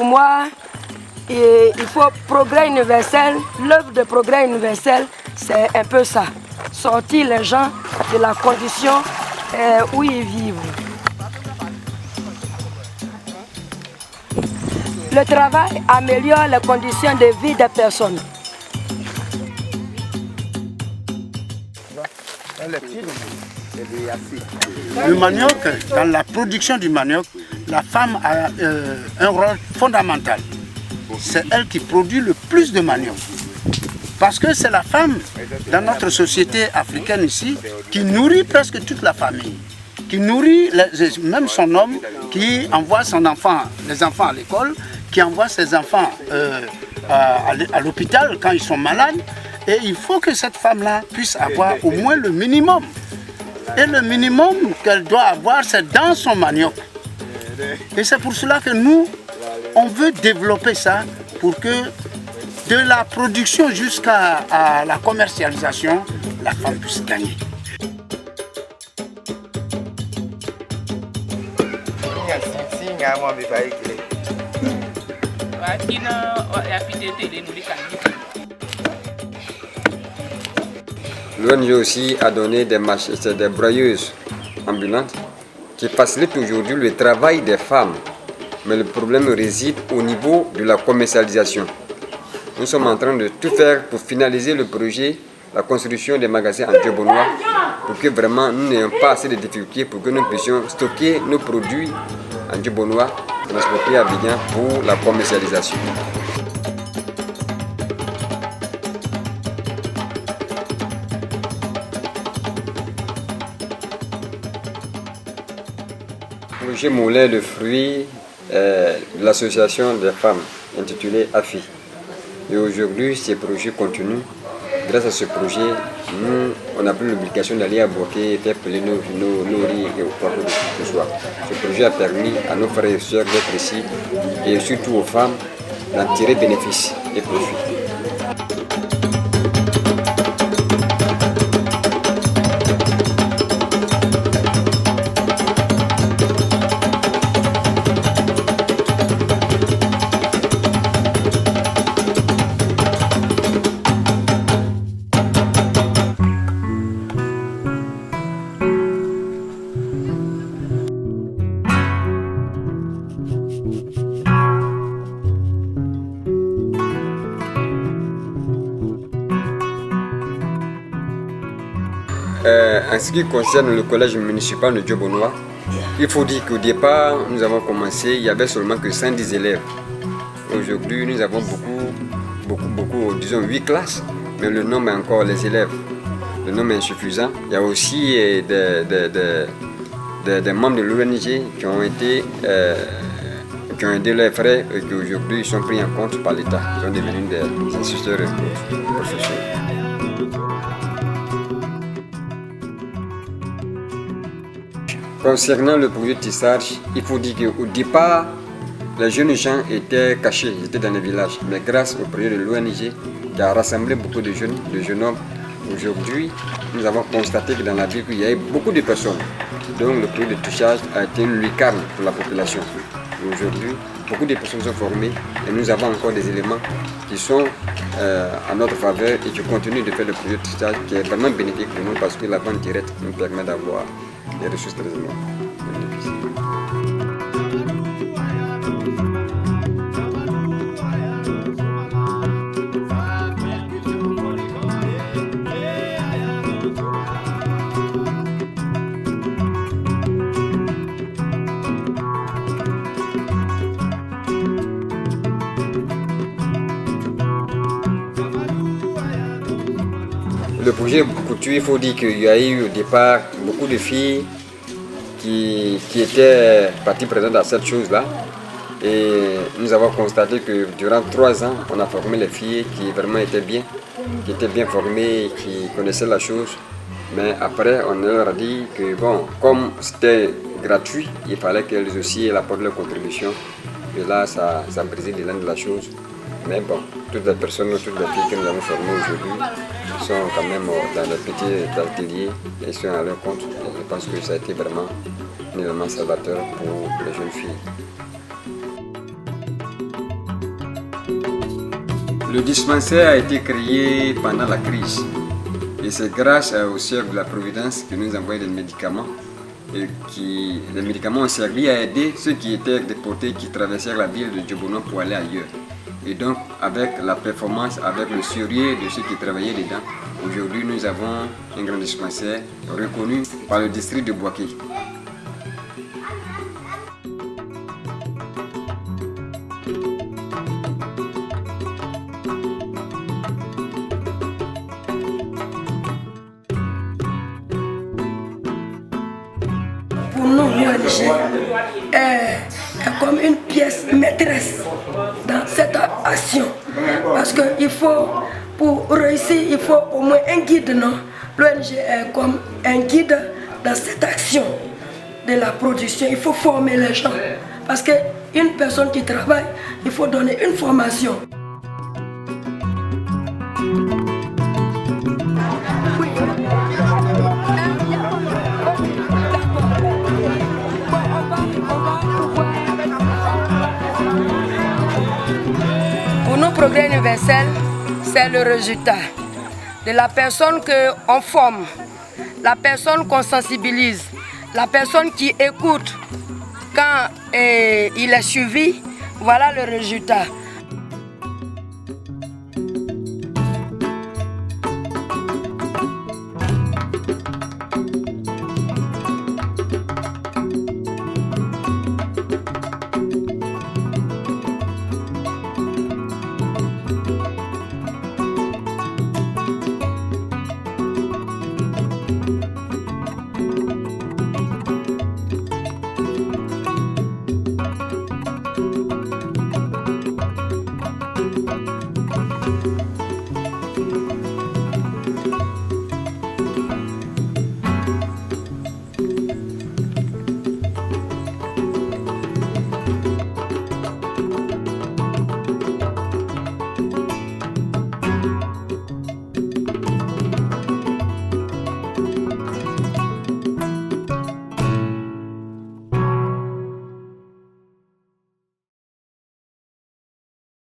pour moi, il faut progrès universel. L'œuvre de progrès universel, c'est un peu ça. Sortir les gens de la condition où ils vivent. Le travail améliore les conditions de vie des personnes. Le manioc, dans la production du manioc, la femme a un rôle fondamental. C'est elle qui produit le plus de manioc. Parce que c'est la femme, dans notre société africaine ici, qui nourrit presque toute la famille. Qui nourrit même son homme, qui envoie les enfants à l'école, qui envoie ses enfants à l'hôpital quand ils sont malades. Et il faut que cette femme-là puisse avoir au moins le minimum. Et le minimum qu'elle doit avoir, c'est dans son manioc. Et c'est pour cela que nous, on veut développer ça pour que de la production jusqu'à la commercialisation, la femme puisse gagner. L'ONG aussi a donné des broyeuses ambulantes qui facilitent aujourd'hui le travail des femmes. Mais le problème réside au niveau de la commercialisation. Nous sommes en train de tout faire pour finaliser le projet, la construction des magasins en Diobonois, pour que vraiment nous n'ayons pas assez de difficultés pour que nous puissions stocker nos produits en Diobonois, transporter à Abidjan pour la commercialisation. Le projet Moulin de fruits de l'association des femmes intitulée AFI. Et aujourd'hui, ces projets continuent. Grâce à ce projet, nous, on n'a plus l'obligation d'aller à Boké et faire peler nos riz et au poivre de ce soir. Ce projet a permis à nos frères et sœurs d'être ici et surtout aux femmes d'en tirer bénéfice et profit. En ce qui concerne le collège municipal de Diobonois, il faut dire qu'au départ, nous avons commencé, il n'y avait seulement que 110 élèves. Aujourd'hui, nous avons beaucoup, disons 8 classes, mais le nombre est encore les élèves. Le nombre est insuffisant. Il y a aussi des membres de l'ONG qui ont aidé leurs frères et qui aujourd'hui sont pris en compte par l'État. Ils sont devenus des instituteurs professionnels. Concernant le projet de tissage, il faut dire qu'au départ, les jeunes gens étaient cachés, ils étaient dans les villages. Mais grâce au projet de l'ONG qui a rassemblé beaucoup de jeunes hommes, aujourd'hui, nous avons constaté que dans la ville, il y avait beaucoup de personnes. Donc le projet de tissage a été une lucarne pour la population. Aujourd'hui, beaucoup de personnes sont formées et nous avons encore des éléments qui sont en notre faveur et qui continuent de faire le projet de tissage qui est vraiment bénéfique pour nous parce que la vente directe nous permet d'avoir des ressources très énormes. Le projet couture, il faut dire qu'il y a eu au départ beaucoup de filles qui étaient parties présentes à cette chose-là. Et nous avons constaté que durant 3 ans, on a formé les filles qui vraiment étaient bien formées, qui connaissaient la chose. Mais après, on leur a dit que bon, comme c'était gratuit, il fallait qu'elles aussi apportent leur contribution. Et là, ça a brisé l'élan de la chose. Mais bon, toutes les personnes, toutes les filles que nous avons formées aujourd'hui sont quand même dans les petits ateliers et sont à leur compte. Et je pense que ça a été vraiment un élément salvateur pour les jeunes filles. Le dispensaire a été créé pendant la crise. Et c'est grâce au Sœur de la Providence que nous envoyons des médicaments. Et les médicaments ont servi à aider ceux qui étaient déportés, qui traversèrent la ville de Djobono pour aller ailleurs. Et donc, avec la performance, avec le sérieux de ceux qui travaillaient dedans, aujourd'hui nous avons un grand dispensaire reconnu par le district de Bouaké. Pour nous, l'ONG est comme une pièce maîtresse dans cette action. Parce qu'il faut, pour réussir, il faut au moins un guide, non? L'ONG est comme un guide dans cette action de la production. Il faut former les gens. Parce qu'une personne qui travaille, il faut donner une formation. Pour nous, Progrès Universel, c'est le résultat de la personne qu'on forme, la personne qu'on sensibilise, la personne qui écoute quand il est suivi. Voilà le résultat.